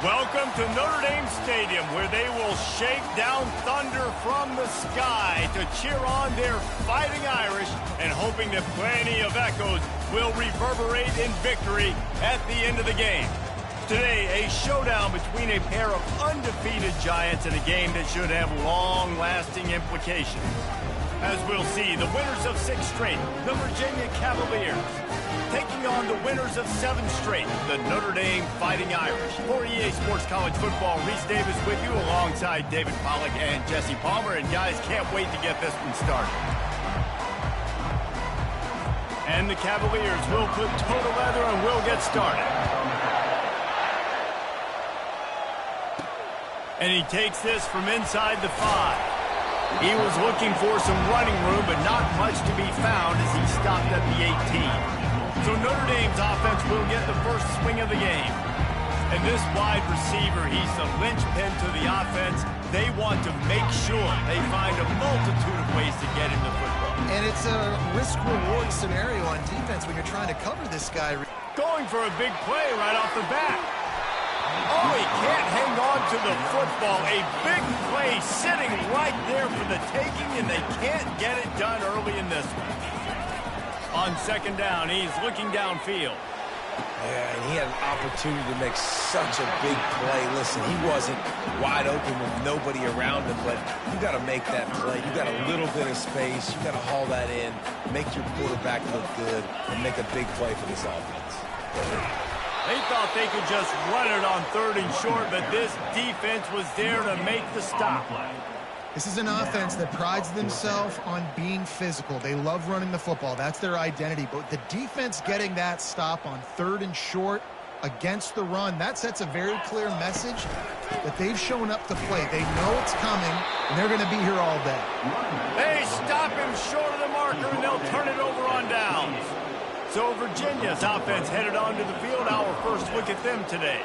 Welcome to Notre Dame Stadium, where they will shake down thunder from the sky to cheer on their Fighting Irish and hoping that plenty of echoes will reverberate in victory at the end of the game. Today, a showdown between a pair of undefeated giants in a game that should have long-lasting implications. As we'll see, the winners of 6 straight, the Virginia Cavaliers, taking on the winners of 7 straight, the Notre Dame Fighting Irish. For EA Sports College Football, Reese Davis with you alongside David Pollack and Jesse Palmer. And guys, can't wait to get this one started. And the Cavaliers will put toe to leather and will get started. And he takes this from inside the 5. He was looking for some running room, but not much to be found as he stopped at the 18. So Notre Dame's offense will get the first swing of the game. And this wide receiver, he's the linchpin to the offense. They want to make sure they find a multitude of ways to get him the football. And it's a risk-reward scenario on defense when you're trying to cover this guy. Going for a big play right off the bat. Oh, he can't hang on to the football. A big play sitting right there for the taking, and they can't get it done early in this one. On second down, he's looking downfield. Yeah, and he had an opportunity to make such a big play. Listen, he wasn't wide open with nobody around him, but you got to make that play. You got a little bit of space. You got to haul that in, make your quarterback look good, and make a big play for this offense. They thought they could just run it on 3rd and short, but this defense was there to make the stop. This is an offense that prides themselves on being physical. They love running the football. That's their identity. But the defense getting that stop on 3rd and short against the run, that sets a very clear message that they've shown up to play. They know it's coming, and they're going to be here all day. They stop him short of the marker, and they'll turn it over on downs. So Virginia's offense headed onto the field. Our first look at them today.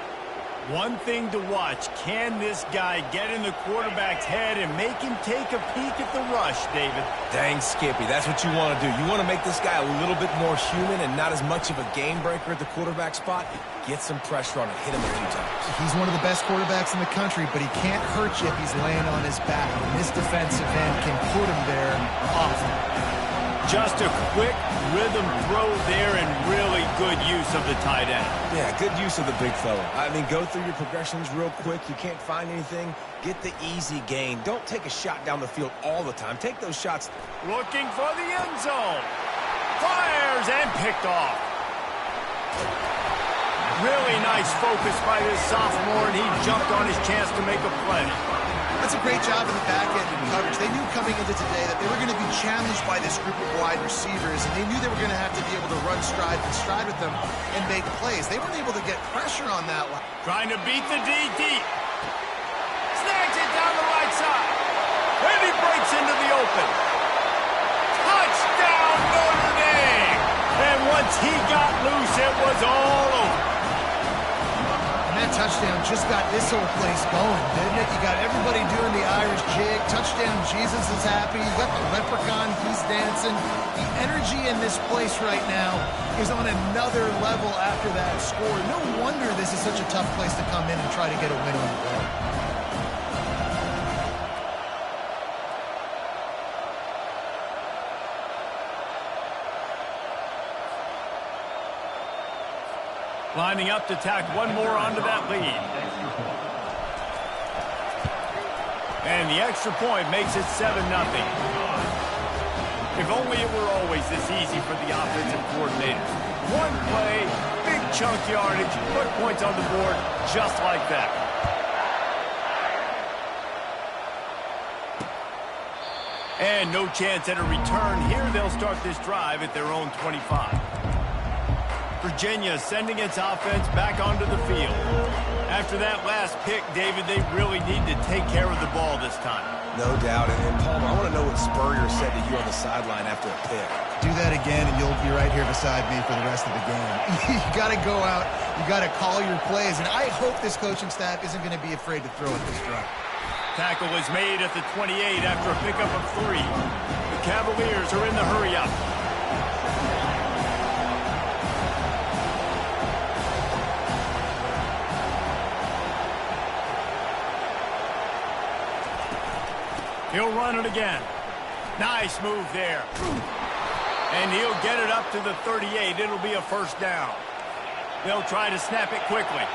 One thing to watch, can this guy get in the quarterback's head and make him take a peek at the rush, David? Dang, Skippy, that's what you want to do. You want to make this guy a little bit more human and not as much of a game breaker at the quarterback spot. Get some pressure on him, hit him a few times. He's one of the best quarterbacks in the country, but he can't hurt you if he's laying on his back. And this defensive end can put him there often. Just a quick rhythm throw there and really good use of the tight end. Yeah, good use of the big fella. I mean, go through your progressions real quick. You can't find anything. Get the easy gain. Don't take a shot down the field all the time. Take those shots. Looking for the end zone. Fires and picked off. Really nice focus by this sophomore, and he jumped on his chance to make a play. That's a great job in the back end in coverage. They knew coming into today that they were going to be challenged by this group of wide receivers, and they knew they were going to have to be able to run stride with them and make plays. They weren't able to get pressure on that one. Trying to beat the D deep. Snags it down the right side. And he breaks into the open. Touchdown, Notre Dame! And once he got loose, it was all over. That touchdown just got this whole place going, didn't it? You got everybody doing the Irish jig. Touchdown, Jesus is happy. You got the leprechaun, he's dancing. The energy in this place right now is on another level after that score. No wonder this is such a tough place to come in and try to get a win on the board. Lining up to tack one more onto that lead. And the extra point makes it 7-0. If only it were always this easy for the offensive coordinators. One play, big chunk yardage, put points on the board just like that. And no chance at a return here. They'll start this drive at their own 25. Virginia sending its offense back onto the field. After that last pick, David, they really need to take care of the ball this time. No doubt. And Palmer, I want to know what Spurrier said to you on the sideline after a pick. Do that again, and you'll be right here beside me for the rest of the game. You got to go out. You got to call your plays. And I hope this coaching staff isn't going to be afraid to throw at this drive. Tackle is made at the 28 after a pickup of 3. The Cavaliers are in the hurry-up. He'll run it again. Nice move there. And he'll get it up to the 38. It'll be a first down. They'll try to snap it quickly.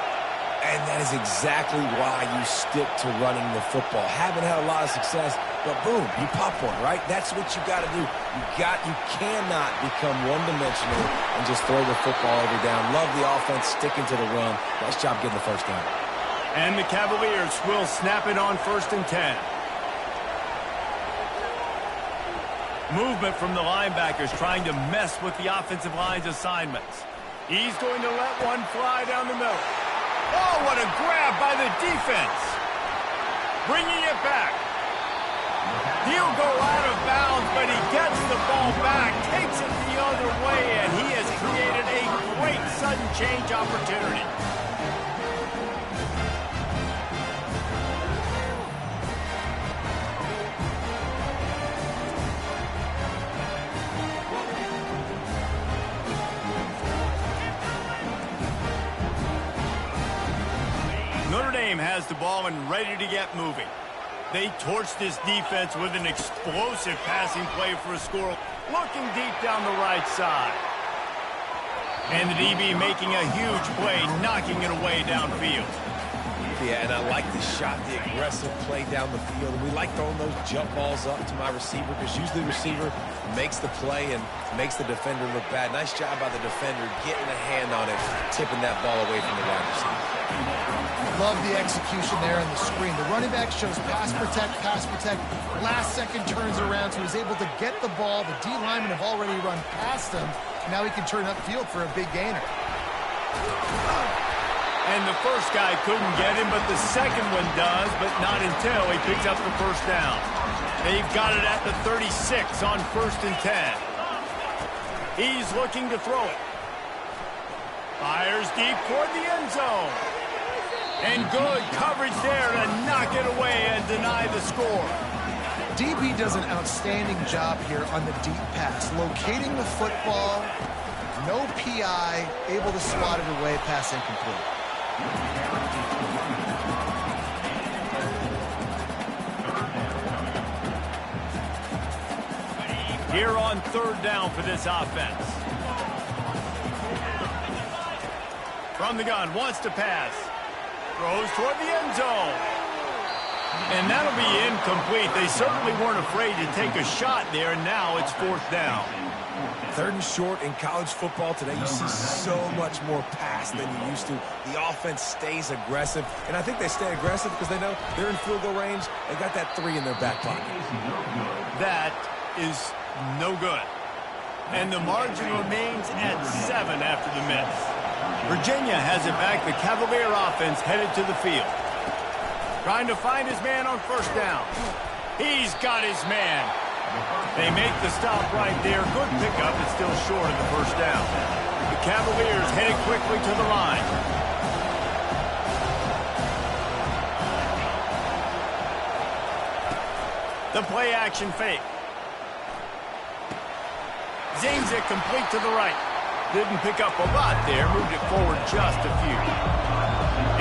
And that is exactly why you stick to running the football. Haven't had a lot of success, but boom, you pop one, right? That's what you got to do. You cannot become one-dimensional and just throw the football every down. Love the offense sticking to the run. Nice job getting the first down. And the Cavaliers will snap it on 1st and 10. Movement from the linebackers trying to mess with the offensive line's assignments. He's going to let one fly down the middle. Oh, what a grab by the defense. Bringing it back. He'll go out of bounds, but he gets the ball back, takes it the other way, and he has created a great sudden change opportunity. Notre Dame has the ball and ready to get moving. They torched this defense with an explosive passing play for a score, looking deep down the right side. And the DB making a huge play, knocking it away downfield. Yeah, and I like the shot, the aggressive play down the field. We like throwing those jump balls up to my receiver because usually the receiver makes the play and makes the defender look bad. Nice job by the defender getting a hand on it, tipping that ball away from the wide receiver. Love the execution there on the screen. The running back shows pass protect. Last second turns around, so he's able to get the ball. The D linemen have already run past him. Now he can turn upfield for a big gainer. And the first guy couldn't get him, but the second one does, but not until he picks up the first down. They've got it at the 36 on 1st and 10. He's looking to throw it. Fires deep toward the end zone. And good coverage there to knock it away and deny the score. DB does an outstanding job here on the deep pass, locating the football, no PI, able to swat it away, pass incomplete. Here on 3rd down for this offense. From the gun, wants to pass. Throws toward the end zone. And that'll be incomplete. They certainly weren't afraid to take a shot there, and now it's 4th down. 3rd and short in college football today. You see so much more pass than you used to. The offense stays aggressive, and I think they stay aggressive because they know they're in field goal range. They got that 3 in their back pocket. That is no good. And the margin remains at 7 after the miss. Virginia has it back. The Cavalier offense headed to the field. Trying to find his man on 1st down. He's got his man. They make the stop right there. Good pickup. It's still short of the first down. The Cavaliers headed quickly to the line. The play action fake. Zings it complete to the right. Didn't pick up a lot there. Moved it forward just a few.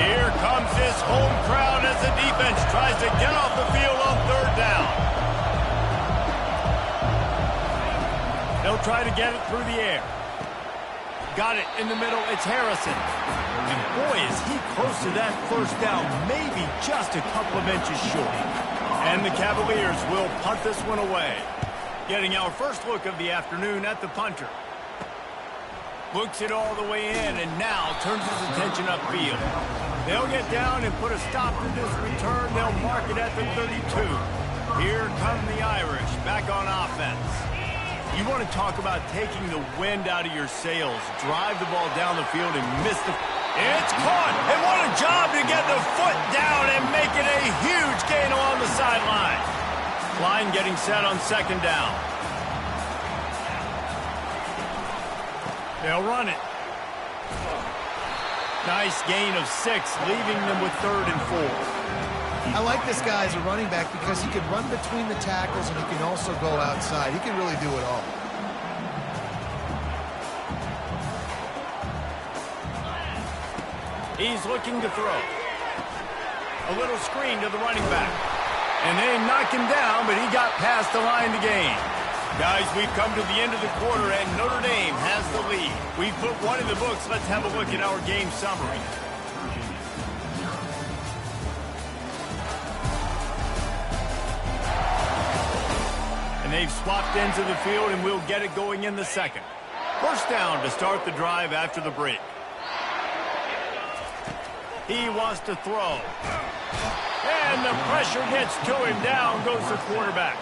Here comes this home crowd as the defense tries to get off the field on 3rd down. They'll try to get it through the air. Got it in the middle. It's Harrison. And boy, is he close to that first down. Maybe just a couple of inches short. And the Cavaliers will punt this one away. Getting our first look of the afternoon at the punter. Looks it all the way in and now turns his attention upfield. They'll get down and put a stop to this return. They'll mark it at the 32. Here come the Irish back on offense. You want to talk about taking the wind out of your sails. Drive the ball down the field and miss the... It's caught! And what a job to get the foot down and make it a huge gain along the sideline. Line getting set on 2nd down. They'll run it. Nice gain of 6, leaving them with 3rd and 4. I like this guy as a running back because he can run between the tackles and he can also go outside. He can really do it all. He's looking to throw. A little screen to the running back. And they knock him down, but past the line to gain. Guys, we've come to the end of the quarter, and Notre Dame has the lead. We've put one in the books. Let's have a look at our game summary. And they've swapped into the field, and we'll get it going in the second. First down to start the drive after the break. He wants to throw. And the pressure gets to him. Down goes the quarterback.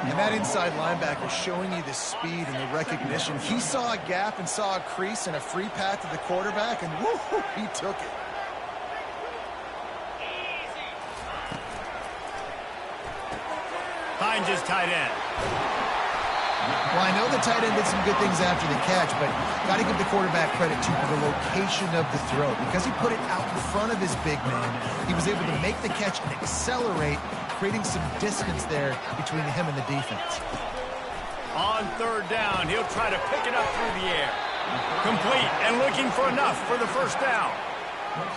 And that inside linebacker showing you the speed and the recognition. He saw a gap and saw a crease and a free path to the quarterback, and woo, he took it. Hines is tight end. Well, I know the tight end did some good things after the catch, but got to give the quarterback credit, too, for the location of the throw. Because he put it out in front of his big man, he was able to make the catch and accelerate, creating some distance there between him and the defense. On third down, he'll try to pick it up through the air. Complete and looking for enough for the first down.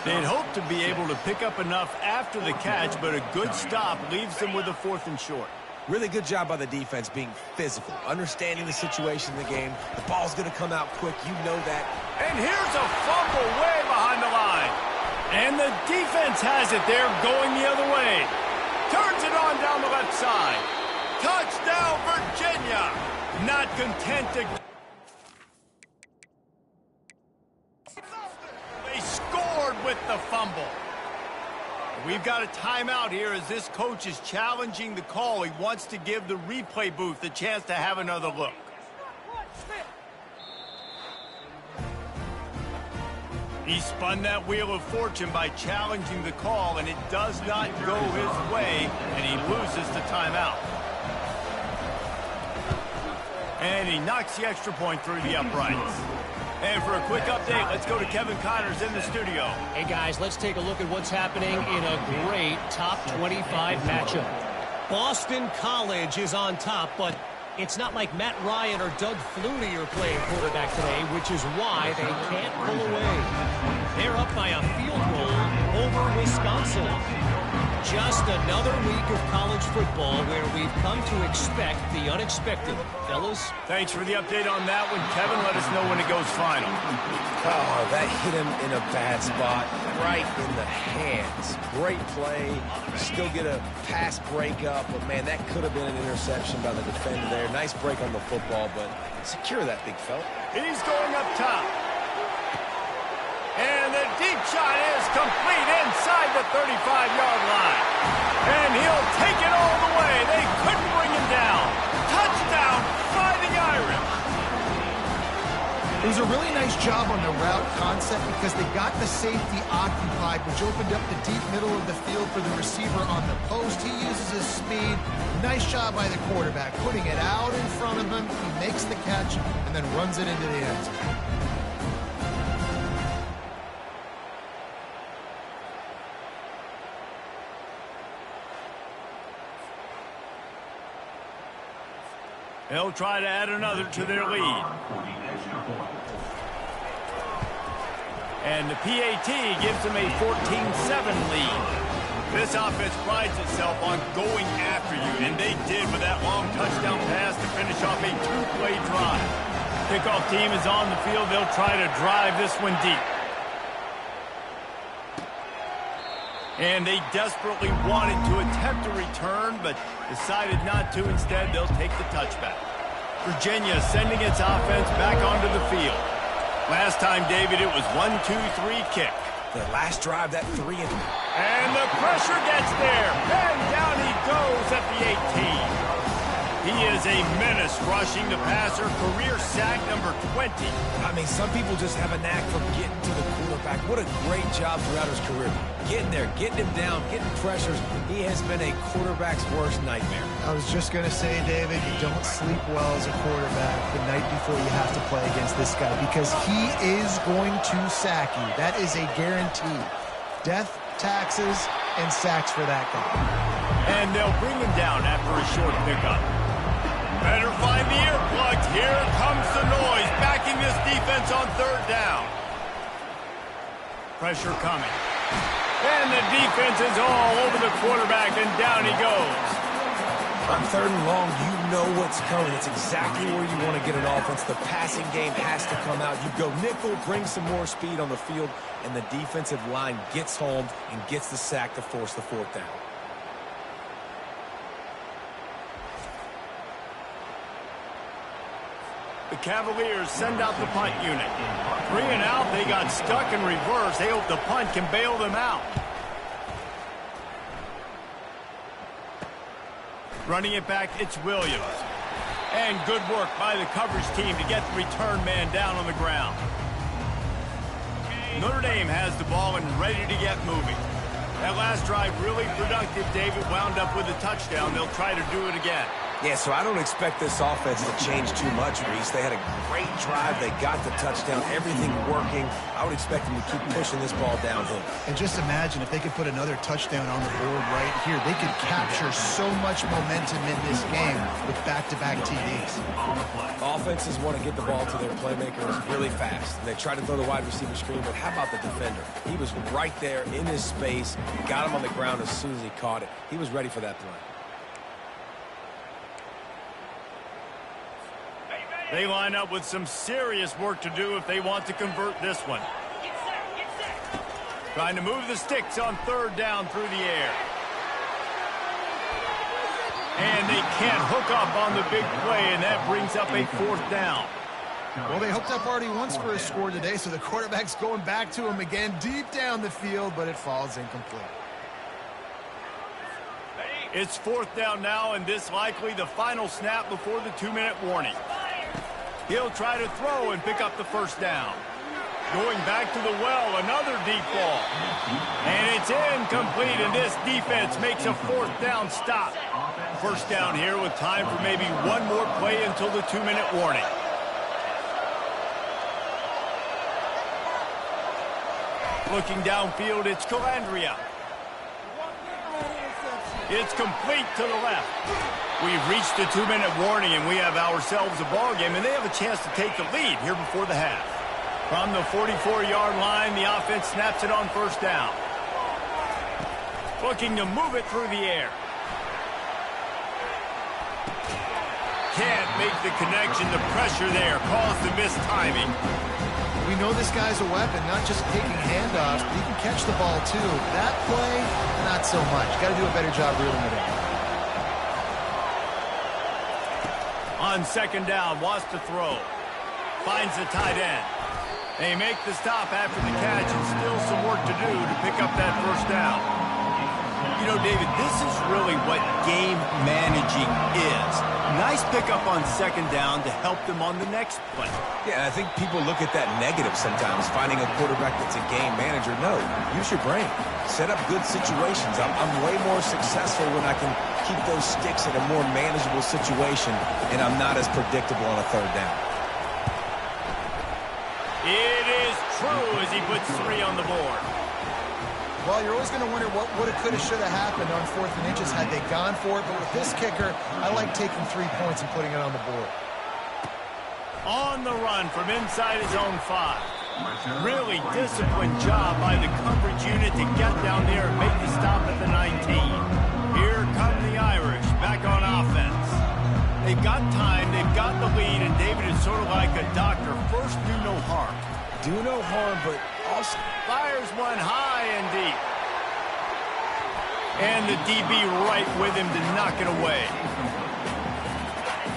They'd hoped to be able to pick up enough after the catch, but a good stop leaves them with a 4th and short. Really good job by the defense being physical, understanding the situation in the game. The ball's going to come out quick. You know that. And here's a fumble way behind the line. And the defense has it there going the other way. Turns it on down the left side. Touchdown, Virginia. Not content to... They scored with the fumble. We've got a timeout here as this coach is challenging the call. He wants to give the replay booth a chance to have another look. He spun that wheel of fortune by challenging the call, and it does not go his way, and he loses the timeout. And he knocks the extra point through the uprights. And for a quick update, let's go to Kevin Connors in the studio. Hey, guys, let's take a look at what's happening in a great top 25 matchup. Boston College is on top, but it's not like Matt Ryan or Doug Flutie are playing quarterback today, which is why they can't pull away. They're up by a field goal over Wisconsin. Just another week of college football where we've come to expect the unexpected. Fellas? Thanks for the update on that one. Kevin, let us know when it goes final. Oh, that hit him in a bad spot, right in the hands. Great play. Still get a pass breakup, but, man, that could have been an interception by the defender there. Nice break on the football, but secure that big fella. He's going up top. And the deep shot is complete inside the 35-yard line. And he'll take it all the way. They couldn't bring him down. Touchdown, Fighting Irish. It was a really nice job on the route concept because they got the safety occupied, which opened up the deep middle of the field for the receiver on the post. He uses his speed. Nice job by the quarterback, putting it out in front of him. He makes the catch and then runs it into the end zone. They'll try to add another to their lead. And the PAT gives them a 14-7 lead. This offense prides itself on going after you, and they did with that long touchdown pass to finish off a 2-play drive. Kickoff team is on the field. They'll try to drive this one deep. And they desperately wanted to attempt a return, but decided not to. Instead, they'll take the touchback. Virginia sending its offense back onto the field. Last time, David, it was 1-2-3 kick. The last drive, that 3 and... And the pressure gets there. And down he goes at the 18. He is a menace rushing the passer. Career sack number 20. I mean, some people just have a knack for getting to the quarterback. What a great job throughout his career. Getting there, getting him down, getting pressures. He has been a quarterback's worst nightmare. I was just going to say, David, you don't sleep well as a quarterback the night before you have to play against this guy because he is going to sack you. That is a guarantee. Death, taxes, and sacks for that guy. And they'll bring him down after a short pickup. Better find the earplugs. Here comes the noise, backing this defense on third down. Pressure coming. And the defense is all over the quarterback, and down he goes. On 3rd and long, you know what's coming. It's exactly where you want to get an offense. The passing game has to come out. You go nickel, bring some more speed on the field, and the defensive line gets home and gets the sack to force the 4th down. The Cavaliers send out the punt unit. 3 and out, they got stuck in reverse. They hope the punt can bail them out. Running it back, it's Williams. And good work by the coverage team to get the return man down on the ground. Notre Dame has the ball and ready to get moving. That last drive really productive. David wound up with a touchdown. They'll try to do it again. Yeah, so I don't expect this offense to change too much, Reese. They had a great drive. They got the touchdown. Everything working. I would expect them to keep pushing this ball downhill. And just imagine if they could put another touchdown on the board right here. They could capture so much momentum in this game with back-to-back TDs. Offenses want to get the ball to their playmakers really fast. And they try to throw the wide receiver screen, but how about the defender? He was right there in his space, got him on the ground as soon as he caught it. He was ready for that play. They line up with some serious work to do if they want to convert this one. Trying to move the sticks on 3rd down through the air. And they can't hook up on the big play, and that brings up a 4th down. Well, they hooked up already once for a score today, so the quarterback's going back to him again deep down the field, but it falls incomplete. It's 4th down now, and this likely the final snap before the 2-minute warning. He'll try to throw and pick up the 1st down. Going back to the well, another deep ball. And it's incomplete, and this defense makes a 4th down stop. 1st down here with time for maybe one more play until the 2-minute warning. Looking downfield, it's Calandria. It's complete to the left. We've reached the 2-minute warning, and we have ourselves a ball game, and they have a chance to take the lead here before the half. From the 44-yard line, the offense snaps it on 1st down. Looking to move it through the air. Can't make the connection. The pressure there caused the missed timing. We know this guy's a weapon, not just taking handoffs, but he can catch the ball too. That play, not so much. Got to do a better job reeling it in. On 2nd down, wants to throw. Finds the tight end. They make the stop after the catch, and still some work to do to pick up that 1st down. You know, David, this is really what game managing is. Nice pickup on 2nd down to help them on the next play. Yeah, I think people look at that negative sometimes, finding a quarterback that's a game manager. No, use your brain. Set up good situations. I'm way more successful when I can keep those sticks in a more manageable situation, and I'm not as predictable on a 3rd down. It is true as he puts 3 on the board. Well, you're always going to wonder what woulda, coulda, shoulda happened on 4th and inches had they gone for it. But with this kicker, I like taking 3 points and putting it on the board. On the run from inside his own 5. Really disciplined job by the coverage unit to get down there and make the stop at the 19. Here come the Irish back on offense. They've got time, they've got the lead, and David is sort of like a doctor. First, do no harm. Do no harm, but also fires one high and deep. And the DB right with him to knock it away.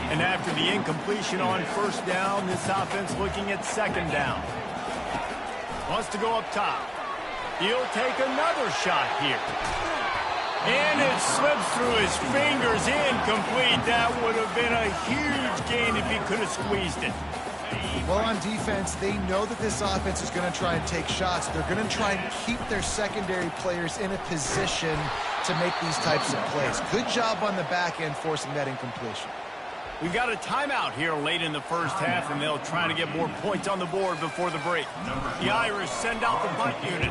And after the incompletion on 1st down, this offense looking at 2nd down. Wants to go up top. He'll take another shot here. And it slips through his fingers, incomplete. That would have been a huge gain if he could have squeezed it. Well, on defense, they know that this offense is going to try and take shots. They're going to try and keep their secondary players in a position to make these types of plays. Good job on the back end forcing that incompletion. We've got a timeout here late in the 1st half, and they'll try to get more points on the board before the break. The Irish send out the punt unit.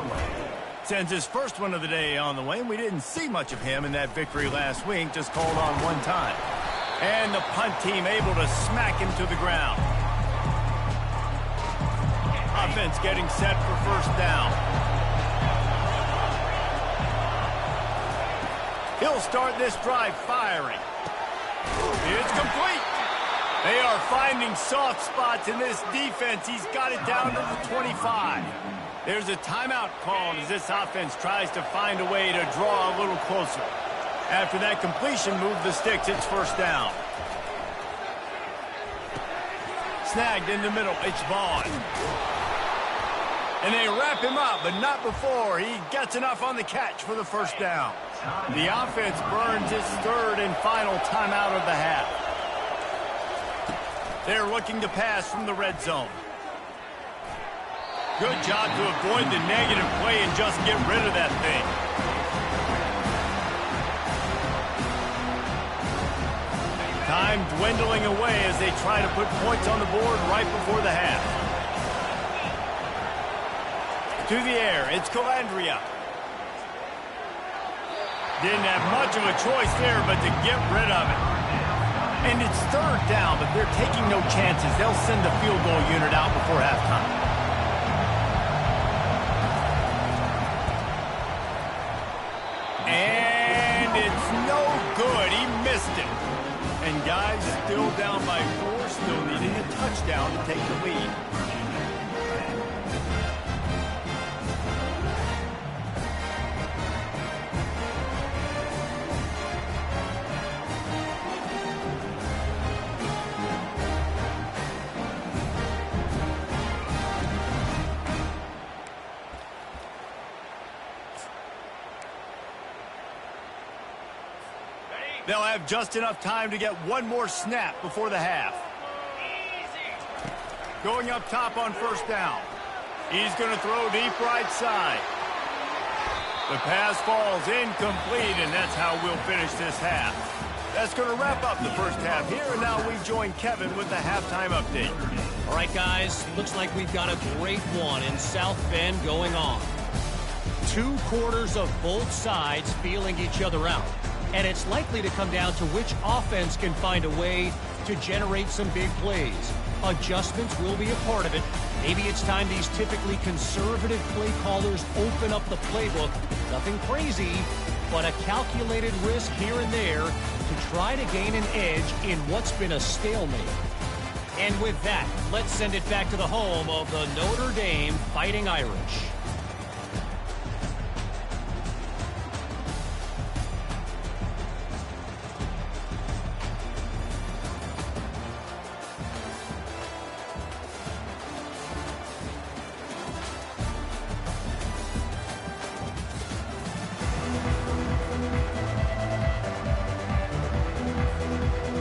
Sends his first one of the day on the way, and we didn't see much of him in that victory last week, just called on 1 time. And the punt team able to smack him to the ground. Offense getting set for 1st down. He'll start this drive firing. They are finding soft spots in this defense. He's got it down to the 25. There's a timeout called as this offense tries to find a way to draw a little closer. After that completion, move the sticks. It's first down. Snagged in the middle. It's Vaughn. And they wrap him up, but not before he gets enough on the catch for the first down. The offense burns its third and final timeout of the half. They're looking to pass from the red zone. Good job to avoid the negative play and just get rid of that thing. Time dwindling away as they try to put points on the board right before the half. To the air, it's Calandria. Didn't have much of a choice there but to get rid of it. And it's third down, but they're taking no chances. They'll send the field goal unit out before halftime. And it's no good. He missed it. And guys, still down by 4, still needing a touchdown to take the lead. They'll have just enough time to get one more snap before the half. Going up top on first down. He's going to throw deep right side. The pass falls incomplete, and that's how we'll finish this half. That's going to wrap up the first half here, and now we join Kevin with the halftime update. All right, guys, looks like we've got a great one in South Bend going on. 2 quarters of both sides feeling each other out. And it's likely to come down to which offense can find a way to generate some big plays. Adjustments will be a part of it. Maybe it's time these typically conservative play callers open up the playbook. Nothing crazy, but a calculated risk here and there to try to gain an edge in what's been a stalemate. And with that, let's send it back to the home of the Notre Dame Fighting Irish.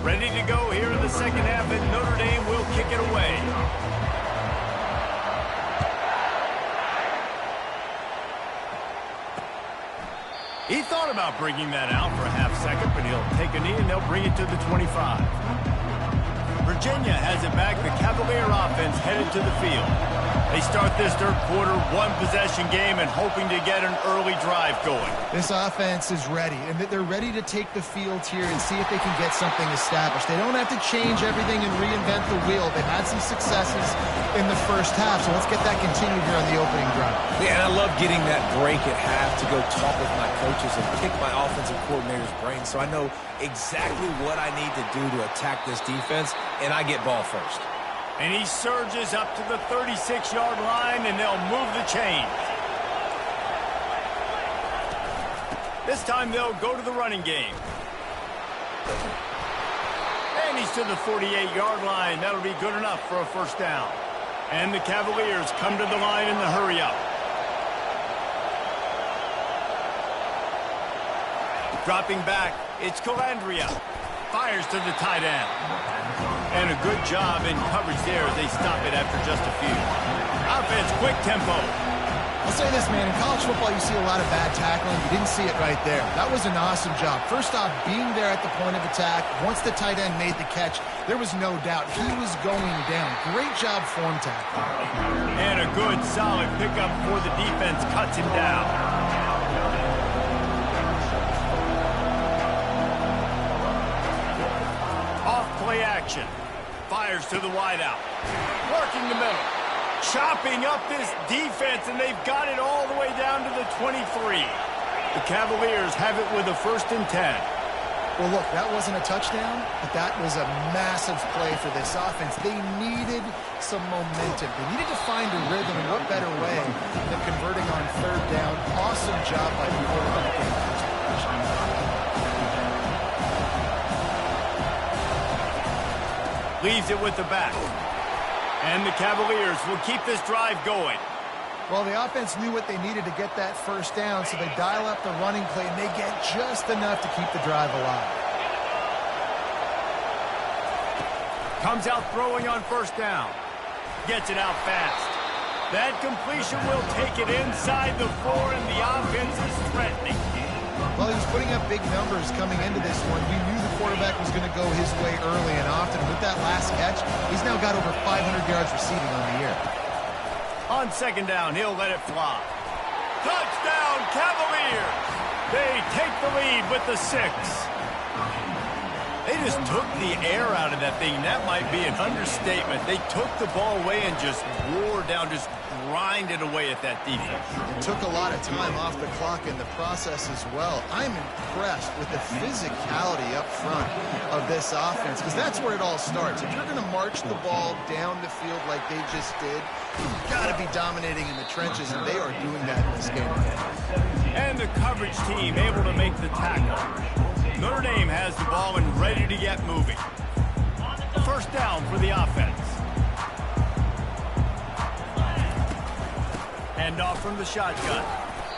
Ready to go here in the second half, and Notre Dame will kick it away. He thought about bringing that out for a half second, but he'll take a knee and they'll bring it to the 25. Virginia has it back. The Cavalier offense headed to the field. They start this third quarter, 1-possession game, and hoping to get an early drive going. This offense is ready, and they're ready to take the field here and see if they can get something established. They don't have to change everything and reinvent the wheel. They've had some successes in the first half, so let's get that continued here on the opening drive. Yeah, and I love getting that break at half to go talk with my coaches and pick my offensive coordinator's brain so I know exactly what I need to do to attack this defense, and I get ball first. And he surges up to the 36-yard line, and they'll move the chains. This time they'll go to the running game. And he's to the 48-yard line. That'll be good enough for a first down. And the Cavaliers come to the line in the hurry-up. Dropping back, it's Calandria. Fires to the tight end. And a good job in coverage there as they stop it after just a few. Offense, quick tempo. I'll say this, man. In college football, you see a lot of bad tackling. You didn't see it right there. That was an awesome job. First off, being there at the point of attack. Once the tight end made the catch, there was no doubt he was going down. Great job form tackling. And a good, solid pickup before the defense cuts him down. Off-play action. Fires to the wideout. Working the middle. Chopping up this defense, and they've got it all the way down to the 23. The Cavaliers have it with a 1st and 10. Well, look, that wasn't a touchdown, but that was a massive play for this offense. They needed some momentum. They needed to find a rhythm, and what better way than converting on third down. Awesome job by the quarterback in the first possession. Leaves it with the back. And the Cavaliers will keep this drive going. Well, the offense knew what they needed to get that first down, so they dial up the running play, and they get just enough to keep the drive alive. Comes out throwing on first down. Gets it out fast. That completion will take it inside the 4, and the offense is threatening. Well, he was putting up big numbers coming into this one. We knew the quarterback was going to go his way early and often. With that last catch, he's now got over 500 yards receiving on the year. On second down, he'll let it fly. Touchdown, Cavaliers! They take the lead with the 6. They just took the air out of that thing. That might be an understatement. They took the ball away and just wore down, just grinded away at that defense. It took a lot of time off the clock in the process as well. I'm impressed with the physicality up front of this offense, because that's where it all starts. If you're going to march the ball down the field like they just did, you've got to be dominating in the trenches, and they are doing that in this game. And the coverage team able to make the tackle. Notre Dame has the ball and ready to get moving. First down for the offense. Hand off from the shotgun.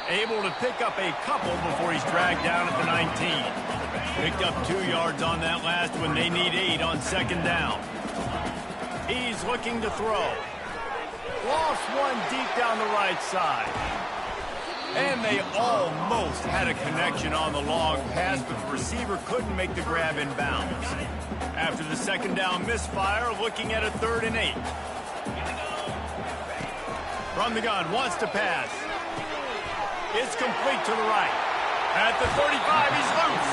Able to pick up a couple before he's dragged down at the 19. Picked up 2 yards on that last one. They need 8 on second down. He's looking to throw. Lost one deep down the right side. And they almost had a connection on the long pass, but the receiver couldn't make the grab in bounds. After the second down misfire, looking at a 3rd and 8. From the gun, wants to pass. It's complete to the right. At the 35, he's loose.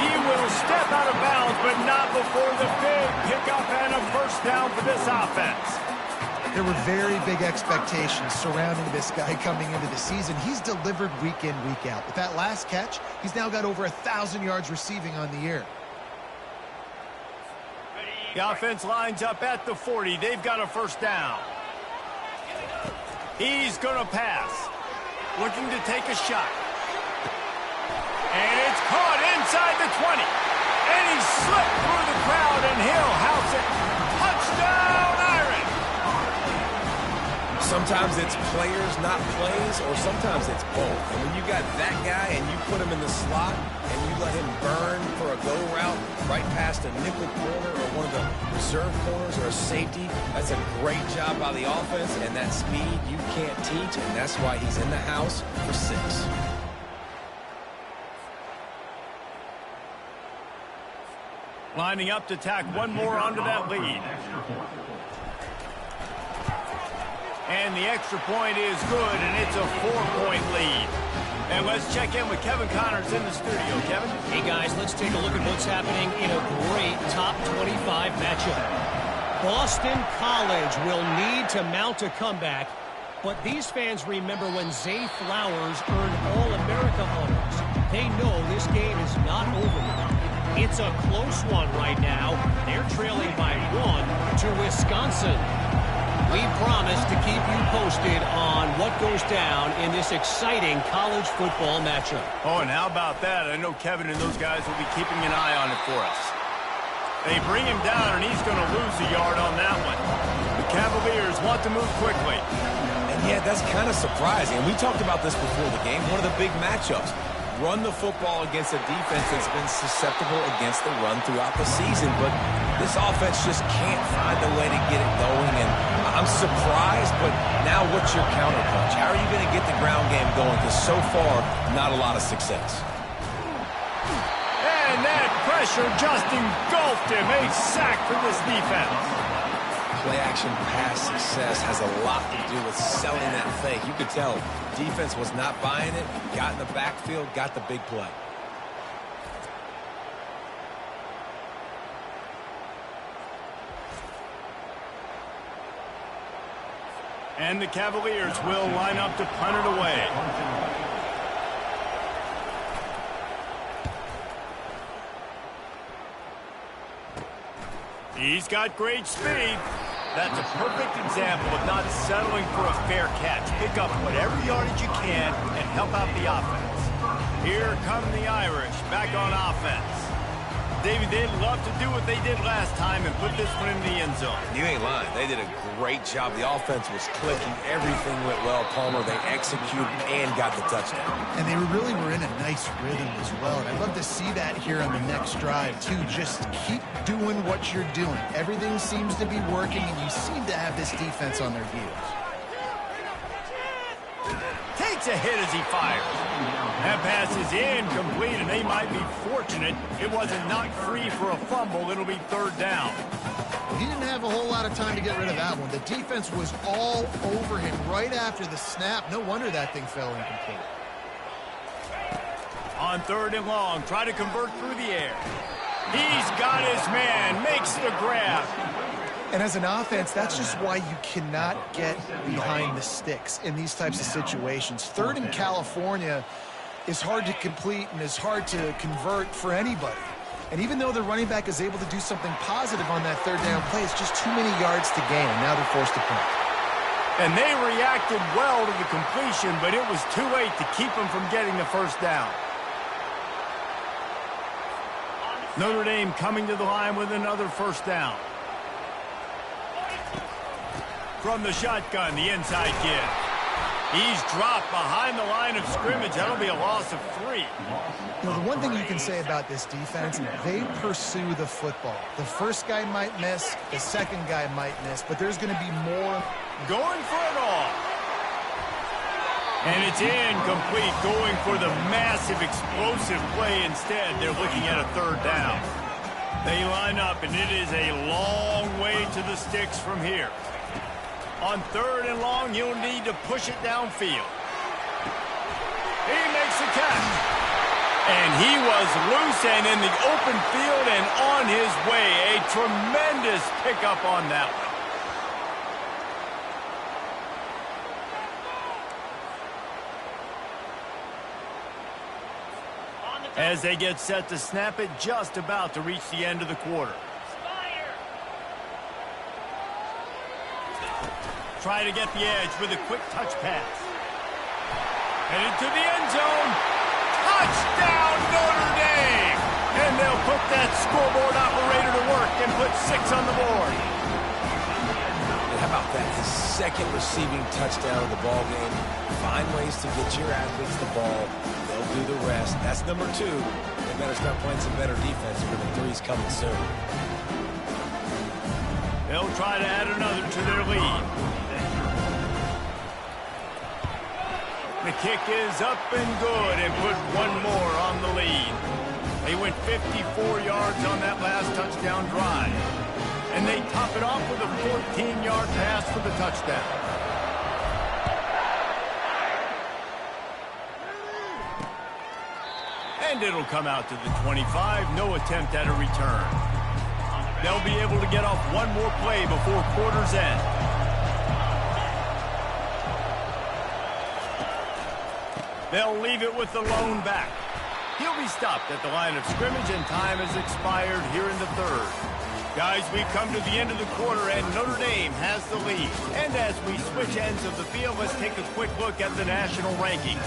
He will step out of bounds, but not before the big pickup and a first down for this offense. There were very big expectations surrounding this guy coming into the season. He's delivered week in, week out. With that last catch, he's now got over 1,000 yards receiving on the year. The offense lines up at the 40. They've got a first down. He's going to pass. Looking to take a shot. And it's caught inside the 20. And he slipped through the crowd, and he'll house it. Touchdown, Irish! Sometimes it's players, not plays, or sometimes it's both. And when you got that guy and you put him in the slot and you let him burn for a go route right past a nickel corner or one of the reserve corners or a safety, that's a great job by the offense, and that speed you can't teach, and that's why he's in the house for 6. Lining up to tack one more onto that lead. And the extra point is good, and it's a 4-point lead. And let's check in with Kevin Connors in the studio. Kevin? Hey, guys, let's take a look at what's happening in a great top 25 matchup. Boston College will need to mount a comeback, but these fans remember when Zay Flowers earned All-America honors. They know this game is not over. It's a close one right now. They're trailing by 1 to Wisconsin. We promise to keep you posted on what goes down in this exciting college football matchup. Oh, and how about that? I know Kevin and those guys will be keeping an eye on it for us. They bring him down, and he's going to lose a yard on that one. The Cavaliers want to move quickly. And yeah, that's kind of surprising. And we talked about this before the game. One of the big matchups. Run the football against a defense that's been susceptible against the run throughout the season. But this offense just can't find a way to get it going. And I'm surprised, but now what's your counterpunch? How are you going to get the ground game going? Because so far, not a lot of success. And that pressure just engulfed him. A sack for this defense. Play-action pass success has a lot to do with selling that fake. You could tell defense was not buying it, got in the backfield, got the big play. And the Cavaliers will line up to punt it away. He's got great speed. That's a perfect example of not settling for a fair catch. Pick up whatever yardage you can and help out the offense. Here come the Irish back on offense. David, they'd love to do what they did last time and put this one in the end zone. You ain't lying. They did a great job. The offense was clicking. Everything went well, Palmer. They executed and got the touchdown. And they really were in a nice rhythm as well. And I'd love to see that here on the next drive, too. Just keep doing what you're doing. Everything seems to be working, and you seem to have this defense on their heels. Takes a hit as he fires. That pass is incomplete, and they might be fortunate it wasn't knocked free for a fumble. It'll be third down. He didn't have a whole lot of time to get rid of that one. The defense was all over him right after the snap. No wonder that thing fell incomplete. On third and long, try to convert through the air. He's got his man, makes the grab. And as an offense, that's just why you cannot get behind the sticks in these types of situations. Third in California is hard to complete and is hard to convert for anybody. And even though the running back is able to do something positive on that third down play, it's just too many yards to gain, and now they're forced to punt. And they reacted well to the completion, but it was too late to keep them from getting the first down. Notre Dame coming to the line with another first down. From the shotgun, the inside kid. He's dropped behind the line of scrimmage. That'll be a loss of 3. You know, the one thing you can say about this defense, they pursue the football. The first guy might miss, the second guy might miss, but there's going to be more. Going for it all. And it's incomplete, going for the massive explosive play instead. They're looking at a third down. They line up, and it is a long way to the sticks from here. On third and long, you'll need to push it downfield. He makes the catch. And he was loose and in the open field and on his way. A tremendous pickup on that one. As they get set to snap it, just about to reach the end of the quarter. Try to get the edge with a quick touch pass. Headed to the end zone. Touchdown, Notre Dame! And they'll put that scoreboard operator to work and put 6 on the board. And how about that? His second receiving touchdown of the ball game. Find ways to get your athletes the ball. They'll do the rest. That's number 2. They better start playing some better defense because the 3's coming soon. They'll try to add another to their lead. The kick is up and good and put 1 more on the lead. They went 54 yards on that last touchdown drive. And they top it off with a 14-yard pass for the touchdown. And it'll come out to the 25. No attempt at a return. They'll be able to get off 1 more play before quarter's end. They'll leave it with the lone back. He'll be stopped at the line of scrimmage, and time has expired here in the third. Guys, we've come to the end of the quarter, and Notre Dame has the lead. And as we switch ends of the field, let's take a quick look at the national rankings.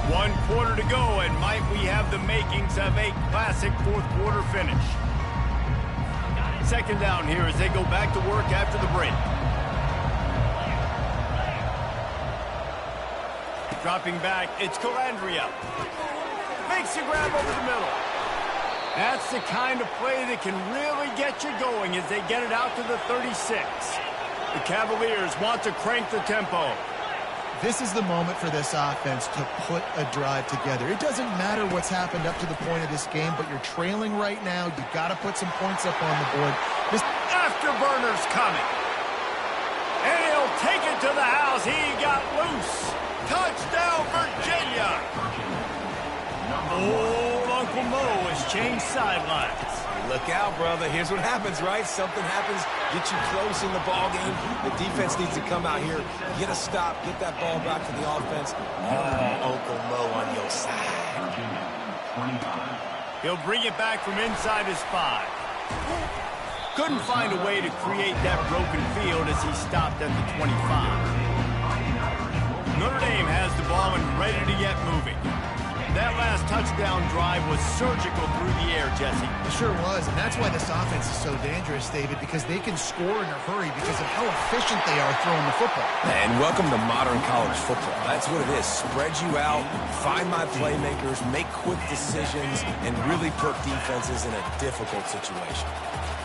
One quarter to go, and might we have the makings of a classic fourth quarter finish. Second down here as they go back to work after the break. Dropping back, it's Calandria. Makes the grab over the middle. That's the kind of play that can really get you going as they get it out to the 36. The Cavaliers want to crank the tempo. This is the moment for this offense to put a drive together. It doesn't matter what's happened up to the point of this game, but you're trailing right now. You've got to put some points up on the board. This afterburner's coming. And he'll take it to the house. He got loose. Touchdown, Virginia. Old Uncle Mo has changed sidelines. Look out, brother. Here's what happens, right? Something happens, get you close in the ball game. The defense needs to come out here, get a stop, get that ball back to the offense. Oh, Uncle Mo on your side. He'll bring it back from inside his 5. Couldn't find a way to create that broken field as he stopped at the 25. Notre Dame has the ball and ready to get moving. That last touchdown drive was surgical through the air, Jesse. It sure was, and that's why this offense is so dangerous, David, because they can score in a hurry because of how efficient they are throwing the football. And welcome to modern college football. That's what it is. Spread you out, find my playmakers, make quick decisions, and really put defenses in a difficult situation.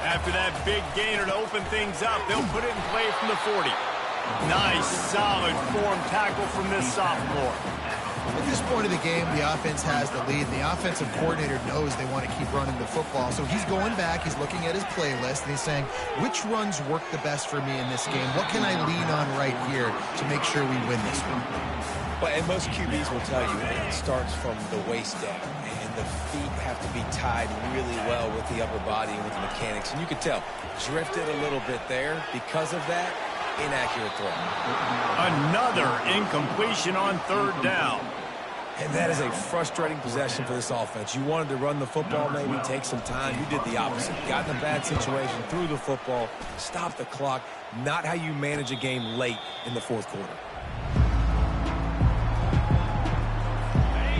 After that big gainer to open things up, they'll put it in play from the 40. Nice, solid form tackle from this sophomore. At this point of the game, the offense has the lead. The offensive coordinator knows they want to keep running the football. So he's going back, he's looking at his playlist, and he's saying, which runs work the best for me in this game? What can I lean on right here to make sure we win this one? Well, and most QBs will tell you it starts from the waist down, and the feet have to be tied really well with the upper body and with the mechanics. And you could tell, drifted a little bit there. Because of that, inaccurate throw. Another incompletion on 3rd down. And that is a frustrating possession for this offense. You wanted to run the football, maybe take some time. You did the opposite. Got in a bad situation, threw the football, stopped the clock. Not how you manage a game late in the 4th quarter.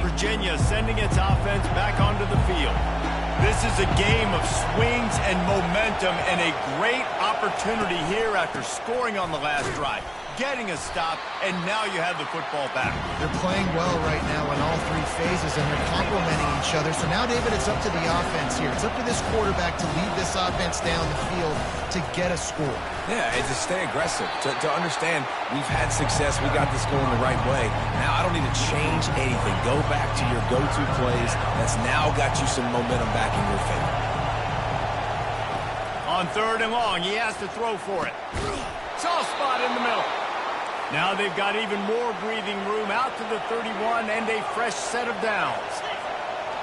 Virginia sending its offense back onto the field. This is a game of swings and momentum and a great opportunity here after scoring on the last drive, getting a stop, and now you have the football back. They're playing well right now in all 3 phases, and they're complementing each other. So now, David, it's up to the offense here. It's up to this quarterback to lead this offense down the field to get a score. Yeah, and to stay aggressive, to understand we've had success, we got this going the right way. Now I don't need to change anything. Go back to your go-to plays. That's now got you some momentum back in your favor. On 3rd and long, he has to throw for it. Soft spot in the middle. Now they've got even more breathing room out to the 31 and a fresh set of downs.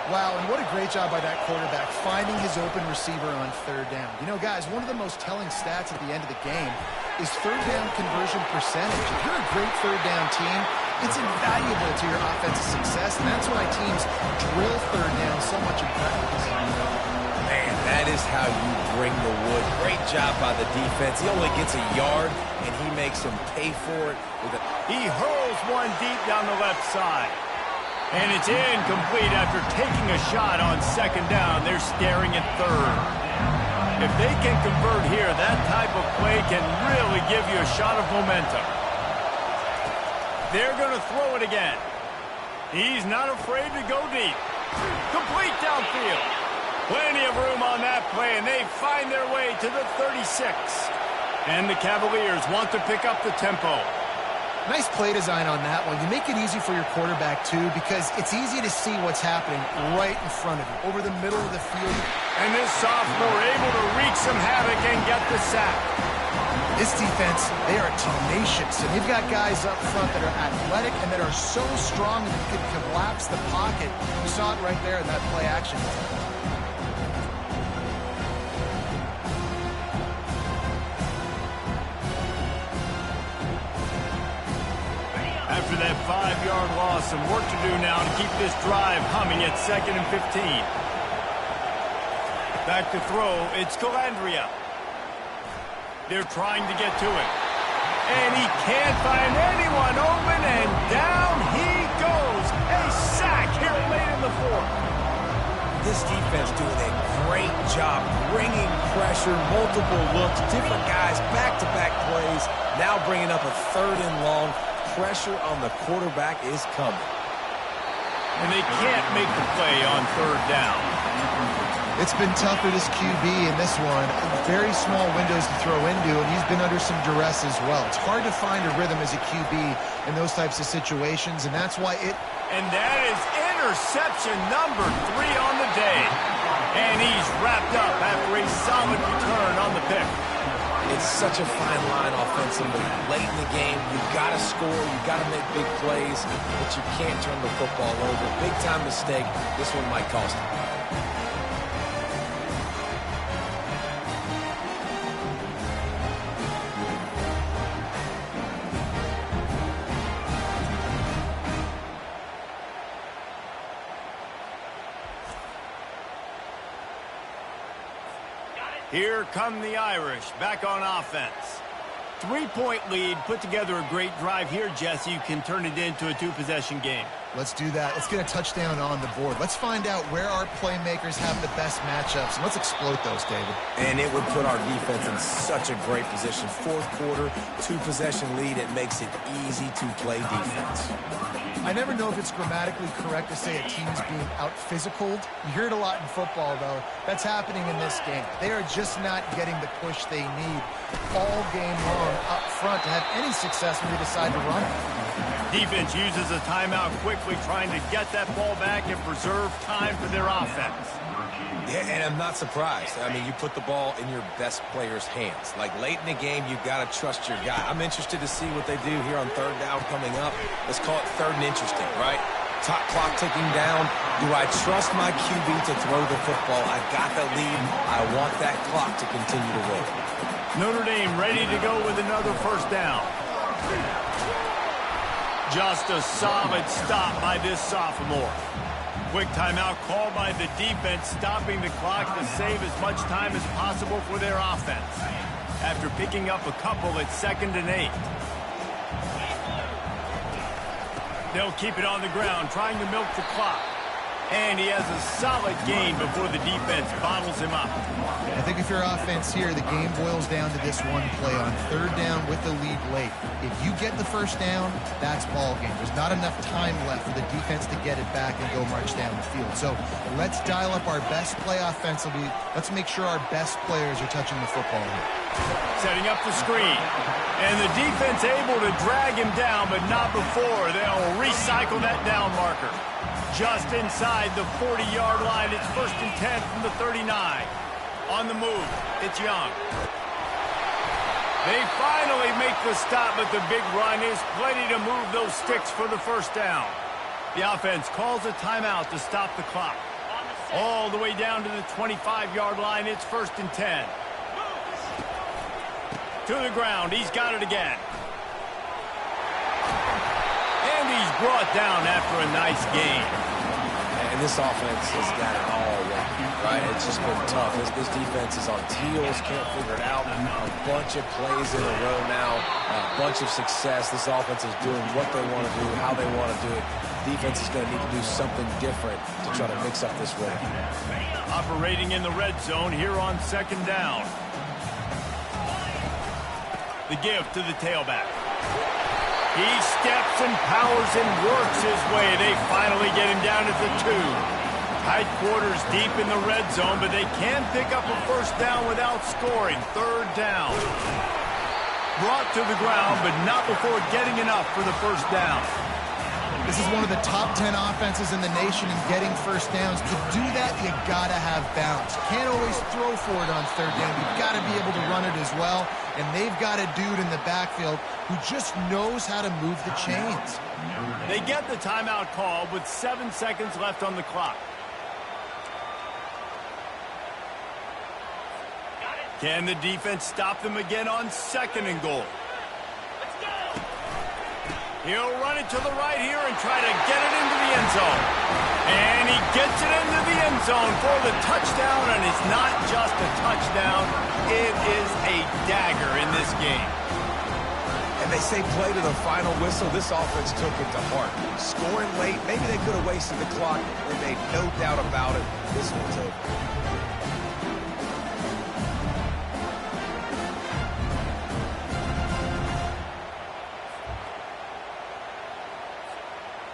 Wow, and what a great job by that quarterback, finding his open receiver on 3rd down. You know, guys, one of the most telling stats at the end of the game is 3rd down conversion percentage. If you're a great 3rd down team, it's invaluable to your offensive success, and that's why teams drill 3rd down so much in practice. Man, that is how you bring the wood. Great job by the defense. He only gets a yard, and he makes him pay for it. He hurls one deep down the left side. And it's incomplete after taking a shot on 2nd down. They're staring at 3rd. If they can convert here, that type of play can really give you a shot of momentum. They're going to throw it again. He's not afraid to go deep. Complete downfield. Plenty of room on that play, and they find their way to the 36. And the Cavaliers want to pick up the tempo. Nice play design on that one. You make it easy for your quarterback, too, because it's easy to see what's happening right in front of you, over the middle of the field. And this sophomore able to wreak some havoc and get the sack. This defense, they are tenacious, and they've got guys up front that are athletic and that are so strong that you can collapse the pocket. You saw it right there in that play action. After that 5-yard loss, some work to do now to keep this drive humming at 2nd and 15. Back to throw, it's Calandria. They're trying to get to it. And he can't find anyone open, and down he goes. A sack here late in the 4th. This defense doing a great job bringing pressure, multiple looks, different guys, back-to-back plays, now bringing up a 3rd and long. Pressure on the quarterback is coming. And they can't make the play on 3rd down. It's been tough for this QB in this one. Very small windows to throw into, and he's been under some duress as well. It's hard to find a rhythm as a QB in those types of situations, and that's why it... And that is interception number 3 on the day. And he's wrapped up after a solid return on the pick. It's such a fine line offensively. Late in the game, you've got to score, you've got to make big plays, but you can't turn the football over. Big-time mistake. This one might cost him. Here come the Irish back on offense. 3-point lead, put together a great drive here, Jesse. You can turn it into a 2-possession game. Let's do that. Let's get a touchdown on the board. Let's find out where our playmakers have the best matchups, and let's exploit those, David. And it would put our defense in such a great position. Fourth quarter, 2-possession lead. It makes it easy to play defense. I never know if it's grammatically correct to say a team is being out-physicaled. You hear it a lot in football, though. That's happening in this game. They are just not getting the push they need all game long up front to have any success when they decide to run it. Defense uses a timeout quickly, trying to get that ball back and preserve time for their offense. Yeah, and I'm not surprised. I mean, you put the ball in your best player's hands. Like, late in the game, you've got to trust your guy. I'm interested to see what they do here on third down coming up. Let's call it third and interesting, right? Top clock ticking down. Do I trust my QB to throw the football? I got the lead. I want that clock to continue to roll. Notre Dame ready to go with another first down. Just a solid stop by this sophomore. Quick timeout called by the defense, stopping the clock to save as much time as possible for their offense. After picking up a couple at 2nd and 8. They'll keep it on the ground, trying to milk the clock. And he has a solid gain before the defense bottles him up. I think if you're offense here, the game boils down to this one play on third down with the lead late. If you get the first down, that's ball game. There's not enough time left for the defense to get it back and go march down the field. So let's dial up our best play offensively. Let's make sure our best players are touching the football here. Setting up the screen. And the defense able to drag him down, but not before. They'll recycle that down marker. Just inside the 40-yard line. It's 1st and 10 from the 39. On the move, it's Young. They finally make the stop, but the big run is plenty to move those sticks for the first down. The offense calls a timeout to stop the clock. All the way down to the 25-yard line. It's 1st and 10. To the ground. He's got it again. And he's brought down after a nice gain. And this offense has got it all right? It's just been tough. This defense is on heels, can't figure it out. A bunch of plays in a row now, a bunch of success. This offense is doing what they want to do, how they want to do it. Defense is going to need to do something different to try to mix up this run. Operating in the red zone here on 2nd down. The give to the tailback. He steps and powers and works his way. They finally get him down at the 2. Tight quarters deep in the red zone, but they can pick up a first down without scoring. 3rd down. Brought to the ground, but not before getting enough for the first down. This is one of the top 10 offenses in the nation in getting first downs. To do that, you got to have balance. Can't always throw for it on 3rd down. You've got to be able to run it as well. And they've got a dude in the backfield who just knows how to move the chains. They get the timeout call with 7 seconds left on the clock. Can the defense stop them again on 2nd and goal? He'll run it to the right here and try to get it into the end zone. And he gets it into the end zone for the touchdown, and it's not just a touchdown. It is a dagger in this game. And they say play to the final whistle. This offense took it to heart. Scoring late, maybe they could have wasted the clock. They made no doubt about it. This one's over.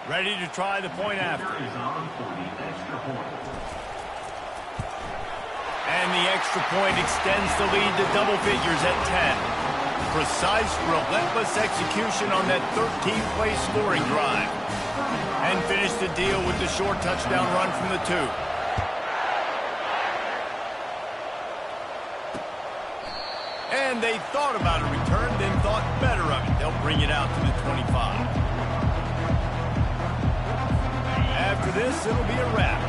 Ready to try the point after. And the extra point extends the lead to double figures at 10. Precise, relentless execution on that 13-play scoring drive. And finish the deal with the short touchdown run from the 2. And they thought about a return, then thought better of it. They'll bring it out to the 25. After this, it'll be a wrap.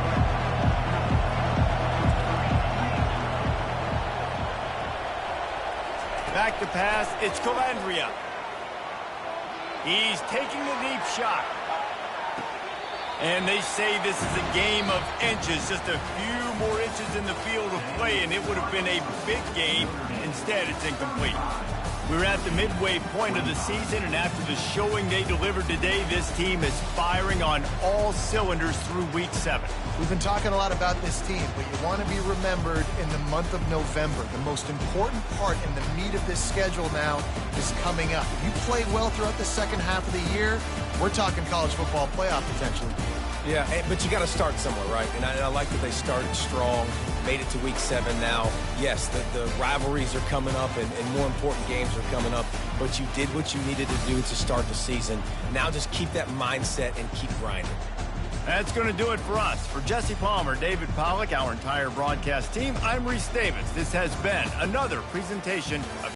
Back to pass, it's Calandria. He's taking the deep shot. And they say this is a game of inches, just a few more inches in the field of play, and it would have been a big game. Instead, it's incomplete. We're at the midway point of the season, and after the showing they delivered today, this team is firing on all cylinders through Week 7. We've been talking a lot about this team, but you want to be remembered in the month of November. The most important part in the meat of this schedule now is coming up. If you play well throughout the second half of the year, we're talking college football playoff potentially. Yeah, but you got to start somewhere, right? And I like that they started strong, made it to Week 7 now. Yes, the rivalries are coming up, and more important games are coming up, but you did what you needed to do to start the season. Now just keep that mindset and keep grinding. That's going to do it for us. For Jesse Palmer, David Pollack, our entire broadcast team, I'm Reese Davis. This has been another presentation of